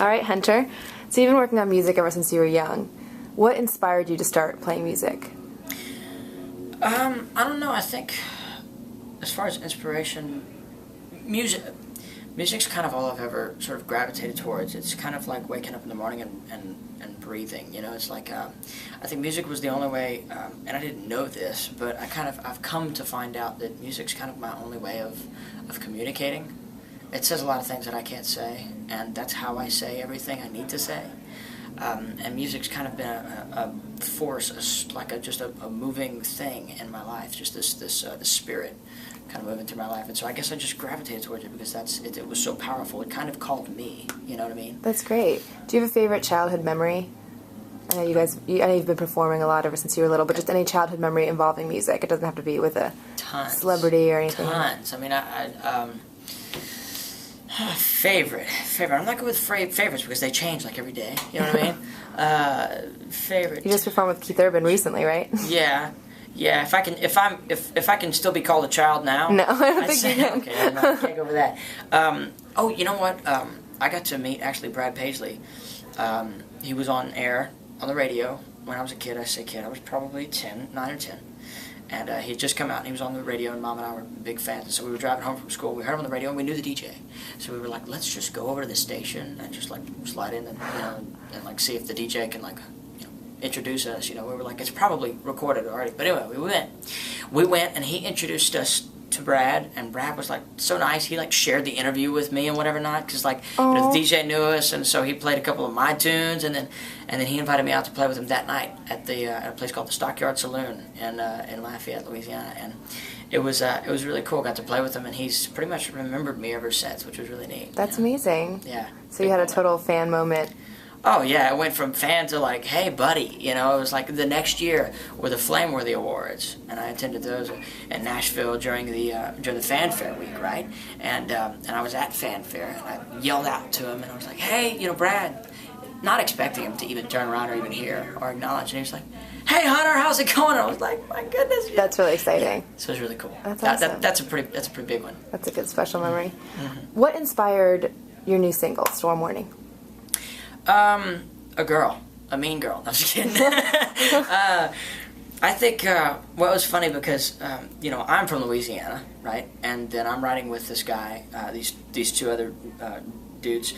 All right, Hunter. So you've been working on music ever since you were young. What inspired you to start playing music? I don't know. I think as far as inspiration, music's kind of all I've ever sort of gravitated towards. It's kind of like waking up in the morning and breathing. You know, it's like I think music was the only way, and I didn't know this, but I've come to find out that music's kind of my only way of communicating. It says a lot of things that I can't say, and that's how I say everything I need to say. And music's kind of been a force, just a moving thing in my life, just this spirit kind of moving through my life. And so I guess I just gravitated towards it because it was so powerful. It kind of called me, you know what I mean? That's great. Do you have a favorite childhood memory? I know I know you've been performing a lot ever since you were little, but just any childhood memory involving music. It doesn't have to be with a celebrity or anything. Tons. I mean, favorite. I'm not good with favorites because they change like every day. You know what I mean? Favorite. You just performed with Keith Urban recently, right? Yeah. If I can still be called a child now. No, I don't think you can. Okay, I can't go over that. You know what? I got to meet actually Brad Paisley. He was on air on the radio when I was a kid. I say kid. I was probably 9 or 10. And he had just come out, and he was on the radio, and Mom and I were big fans. And so we were driving home from school. We heard him on the radio, and we knew the DJ. So we were like, let's just go over to the station and just like slide in and and like see if the DJ can introduce us. You know, we were like, it's probably recorded already. But anyway, we went, and he introduced us to Brad, and Brad was like so nice. He like shared the interview with me and whatever not, because the DJ knew us, and so he played a couple of my tunes, and then he invited me out to play with him that night at a place called the Stockyard Saloon in Lafayette, Louisiana, and it was really cool. Got to play with him, and he's pretty much remembered me ever since, which was really neat. That's amazing. Yeah. So you had a total fan moment. Oh yeah, it went from fan to like, hey buddy, you know. It was like the next year were the Flameworthy Awards, and I attended those in Nashville during the Fanfare week, right? And I was at Fanfare, and I yelled out to him, and I was like, hey, Brad, not expecting him to even turn around or even hear or acknowledge, and he was like, hey Hunter, how's it going? And I was like, my goodness. That's really exciting. Yeah, so it was really cool. That's awesome. That's a pretty big one. That's a good special memory. Mm-hmm. What inspired your new single, Storm Warning? A mean girl. No, I'm just kidding. I think, it was funny because, I'm from Louisiana, right? And then I'm riding with this guy, these two other dudes.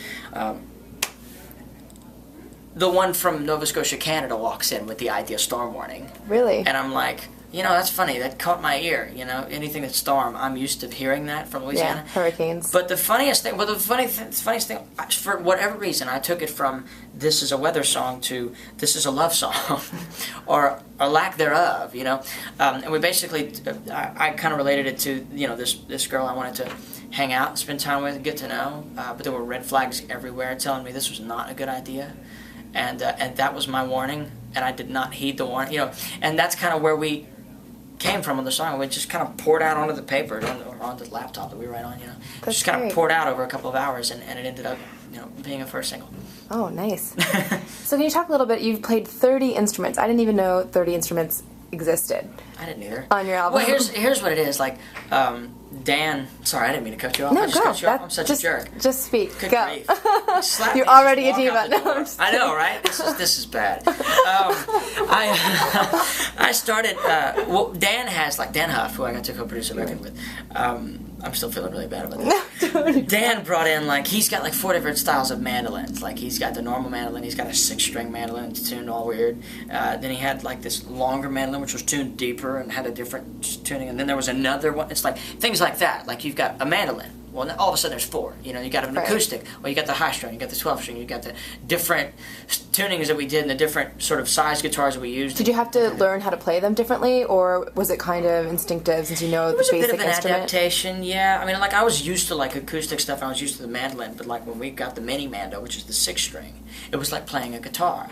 The one from Nova Scotia, Canada walks in with the idea Storm Warning. Really? And I'm like, that's funny. That caught my ear. Anything that's storm, I'm used to hearing that from Louisiana. Yeah, hurricanes. But the funniest thing, for whatever reason, I took it from this is a weather song to this is a love song, or lack thereof. And we basically, I kind of related it to this girl I wanted to hang out, spend time with, get to know. But there were red flags everywhere telling me this was not a good idea, and that was my warning, and I did not heed the warning. And that's kind of where we came from on the song. We just kind of poured out onto the paper or on the laptop that we write on. That's just kind great. of poured out over a couple of hours, and it ended up being a first single. Oh, nice. So can you talk a little bit? You've played 30 instruments. I didn't even know 30 instruments existed. I didn't either. On your album. Well, here's what it is. Like, Dan, sorry, I didn't mean to cut you off. No, I just go. cut you off. I'm such a jerk. Just speak. Good go. grief. Slap You're me, already a just walk diva. out the door. No, I'm just I know, right? This is bad. I started. Dan has Dan Huff, who I got to co-produce a record with. I'm still feeling really bad about that. Dan brought in he's got 4 different styles of mandolins. He's got the normal mandolin, he's got a 6-string mandolin, it's tuned all weird. Then he had this longer mandolin which was tuned deeper and had a different tuning, and then there was another one. It's things like that. You've got a mandolin. Well, all of a sudden there's 4. You got an acoustic. Well, you got the high string, you got the 12 string, you got the different tunings that we did and the different sort of size guitars that we used. Did you have to learn how to play them differently, or was it kind of instinctive since you know the basic instrument? It was a bit of an adaptation, yeah. I mean, I was used to acoustic stuff, and I was used to the mandolin, but when we got the mini mando, which is the 6-string, it was like playing a guitar.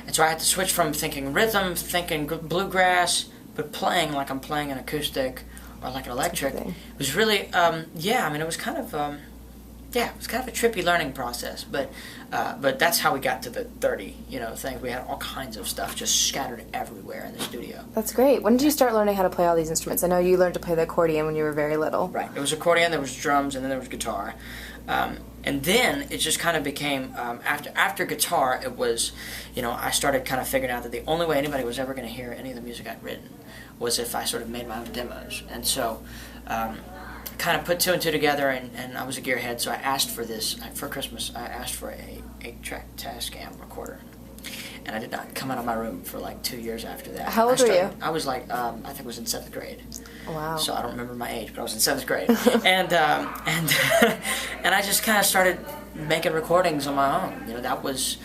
And so I had to switch from thinking rhythm, thinking bluegrass, but playing like I'm playing an acoustic or an electric. It was really, it was kind of, it was kind of a trippy learning process, but that's how we got to the 30, things. We had all kinds of stuff just scattered everywhere in the studio. That's great. When did you start learning how to play all these instruments? I know you learned to play the accordion when you were very little. Right. It was accordion, there was drums, and then there was guitar. And then it just kind of became, after guitar, it was, I started kind of figuring out that the only way anybody was ever going to hear any of the music I'd written was if I sort of made my own demos. And so kind of put two and two together, and I was a gearhead, so I asked for this, for Christmas, I asked for a 8-track Tascam recorder. And I did not come out of my room for like 2 years after that. How old were you? I was like, I think I was in 7th grade. Wow. So I don't remember my age, but I was in 7th grade. and and I just kind of started making recordings on my own. That was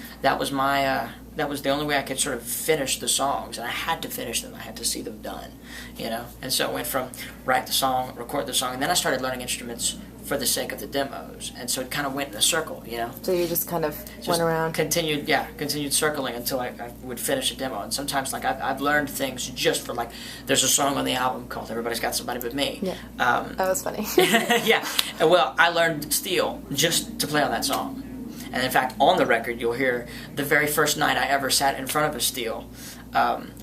my that was the only way I could sort of finish the songs, and I had to finish them. I had to see them done, And so it went from write the song, record the song, and then I started learning instruments for the sake of the demos, and so it kind of went in a circle, So you just kind of went around. Continued circling until I would finish a demo, and sometimes like I've learned things just for like, there's a song on the album called "Everybody's Got Somebody But Me." Yeah, that was funny. Yeah, well, I learned steel just to play on that song. And in fact, on the record, you'll hear the very first night I ever sat in front of a steel,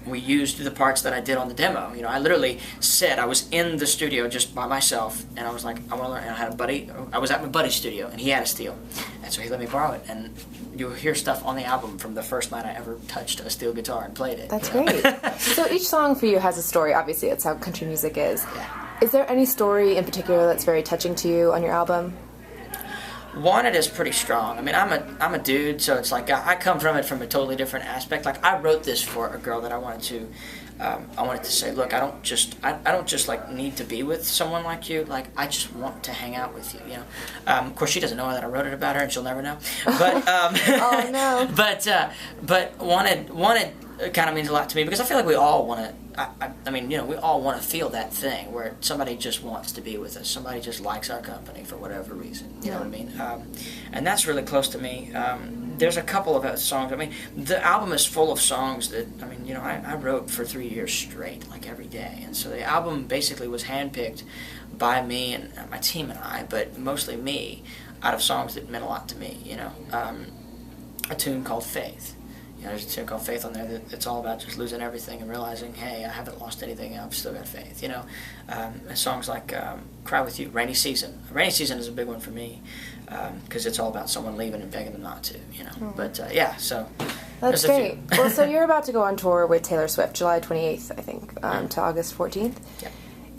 we used the parts that I did on the demo. I literally said, I was in the studio just by myself, and I was like, I want to learn. And I had a buddy. I was at my buddy's studio, and he had a steel, and so he let me borrow it. And you'll hear stuff on the album from the first night I ever touched a steel guitar and played it. That's great. So each song for you has a story. Obviously, that's how country music is. Yeah. Is there any story in particular that's very touching to you on your album? Wanted is pretty strong. I mean, I'm a dude, so it's like I come from it from a totally different aspect. Like I wrote this for a girl that I wanted to say, look, I don't just like need to be with someone like you. Like I just want to hang out with you. Of course, she doesn't know that I wrote it about her, and she'll never know. But oh no. But wanted kind of means a lot to me because I feel like we all want to. I mean, we all want to feel that thing where somebody just wants to be with us. Somebody just likes our company for whatever reason. You know what I mean? And that's really close to me. There's a couple of songs. I mean, the album is full of songs that, I wrote for 3 years straight, like every day. And so the album basically was handpicked by me and my team and I, but mostly me, out of songs that meant a lot to me, A tune called Faith. There's a tune called Faith on there that's all about just losing everything and realizing, hey, I haven't lost anything, I've still got faith, And songs like Cry With You, Rainy Season. Rainy Season is a big one for me because it's all about someone leaving and begging them not to, Mm-hmm. But, so... That's great. Well, so you're about to go on tour with Taylor Swift, July 28th, I think, to August 14th. Yeah.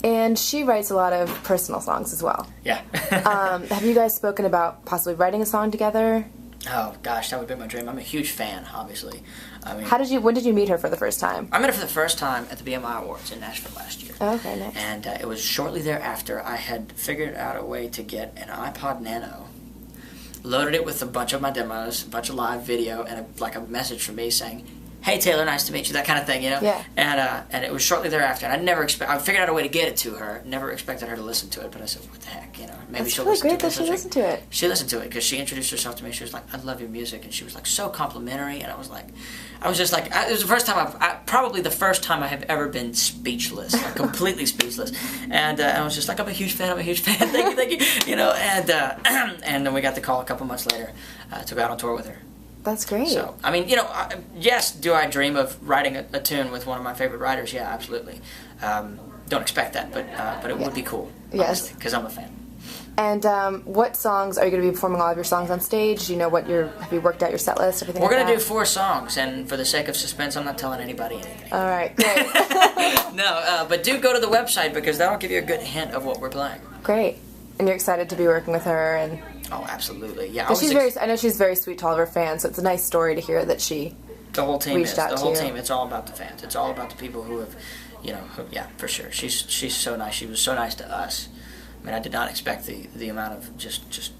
And she writes a lot of personal songs as well. Yeah. Have you guys spoken about possibly writing a song together? Oh gosh, that would be my dream. I'm a huge fan, obviously. I mean, when did you meet her for the first time? I met her for the first time at the BMI Awards in Nashville last year. Oh, okay, nice. And it was shortly thereafter I had figured out a way to get an iPod Nano, loaded it with a bunch of my demos, a bunch of live video, and a message from me saying, "Hey Taylor, nice to meet you," that kind of thing, Yeah. And it was shortly thereafter, and I figured out a way to get it to her. Never expected her to listen to it, but I said, "What the heck, maybe That's she'll really listen great to it." that she listened to it. She listened to it because she introduced herself to me. She was like, "I love your music," and she was like so complimentary, and I was just like, it was the first time probably the first time I have ever been speechless, like completely speechless, and I was just like, I'm a huge fan, thank you, and then we got the call a couple months later to go out on tour with her. That's great. So, I mean, yes, do I dream of writing a tune with one of my favorite writers? Yeah, absolutely. Don't expect that, but it would be cool. Yes. Because I'm a fan. And what songs are you going to be performing all of your songs on stage? Do you know have you worked out your set list? Everything. We're going to do 4 songs, and for the sake of suspense, I'm not telling anybody anything. All right, great. No, but do go to the website because that'll give you a good hint of what we're playing. Great. And you're excited to be working with her and. Oh, absolutely. Yeah. I know she's very sweet to all of her fans, so it's a nice story to hear that she. The whole team reached out the to whole you. team. It's all about the fans. It's all about the people who have, yeah, for sure. She's so nice. She was so nice to us. I mean, I did not expect the amount of just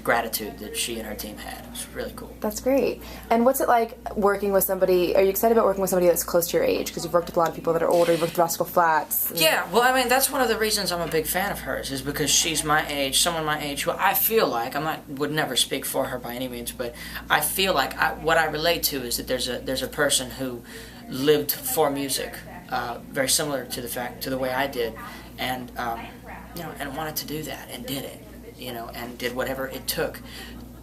gratitude that she and her team had. It was really cool. That's great. And what's it like working with somebody? Are you excited about working with somebody that's close to your age? Because you've worked with a lot of people that are older. You've worked with Rascal Flatts. Yeah, well, I mean, that's one of the reasons I'm a big fan of hers is because she's my age, someone my age who I feel like would never speak for her by any means, but I feel like what I relate to is that there's a person who lived for music, very similar to the way I did, and and wanted to do that and did it. And did whatever it took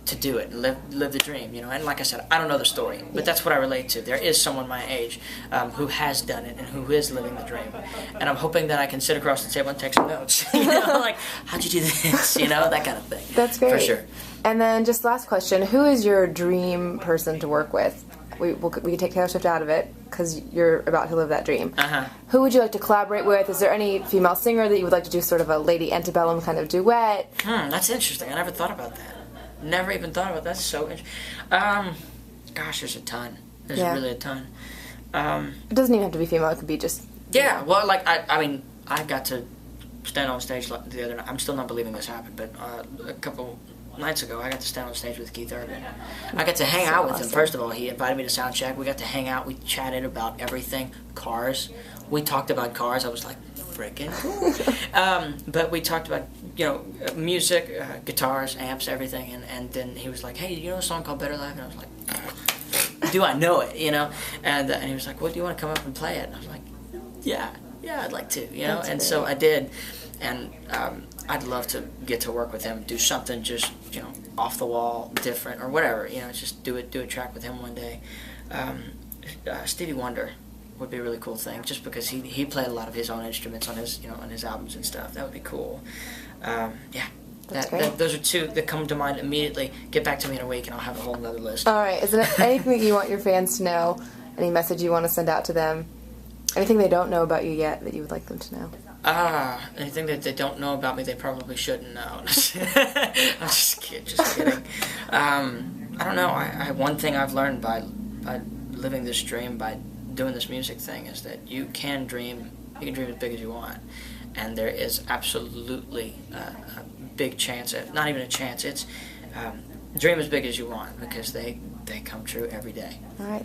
to do it and live the dream, you know. And like I said, I don't know the story, but that's what I relate to. There is someone my age who has done it and who is living the dream, and I'm hoping that I can sit across the table and take some notes. You know, like, how'd you do this? You know, that kind of thing. That's great. For sure. And then just last question: who is your dream person to work with? We can take Taylor Swift out of it because you're about to live that dream. Who would you like to collaborate with? Is there any female singer that you would like to do sort of a Lady Antebellum kind of duet? That's interesting. I never thought about that. Never even thought about that. That's so interesting. Gosh, there's a ton. There's really a ton. It doesn't even have to be female. It could be just... Yeah, well, like, I mean, I got to stand on stage the other night. I'm still not believing this happened, but a couple nights ago, I got to stand on stage with Keith Urban. I got to hang out with him. First of all, he invited me to sound check. We got to hang out. We chatted about everything. Cars. We talked about cars. I was like, freaking cool. But we talked about, you know, music, guitars, amps, everything. And then he was like, hey, you know a song called Better Life? And I was like, do I know it, you know? And he was like, well, do you want to come up and play it? And I was like, yeah, I'd like to, you know? And so I did. And I'd love to get to work with him, do something just, you know, off the wall, different, or whatever, you know, just do a track with him one day. Stevie Wonder would be a really cool thing, just because he played a lot of his own instruments on his, you know, on his albums and stuff. That would be cool. Those are two that come to mind immediately. Get back to me in a week and I'll have a whole other list. All right. Is there anything that you want your fans to know? Any message you want to send out to them? Anything they don't know about you yet that you would like them to know? Anything that they don't know about me, they probably shouldn't know. I'm just kidding. I don't know. One thing I've learned by living this dream, by doing this music thing, is that you can dream. You can dream as big as you want, and there is absolutely a big chance. Not even a chance. It's dream as big as you want, because they come true every day. All right.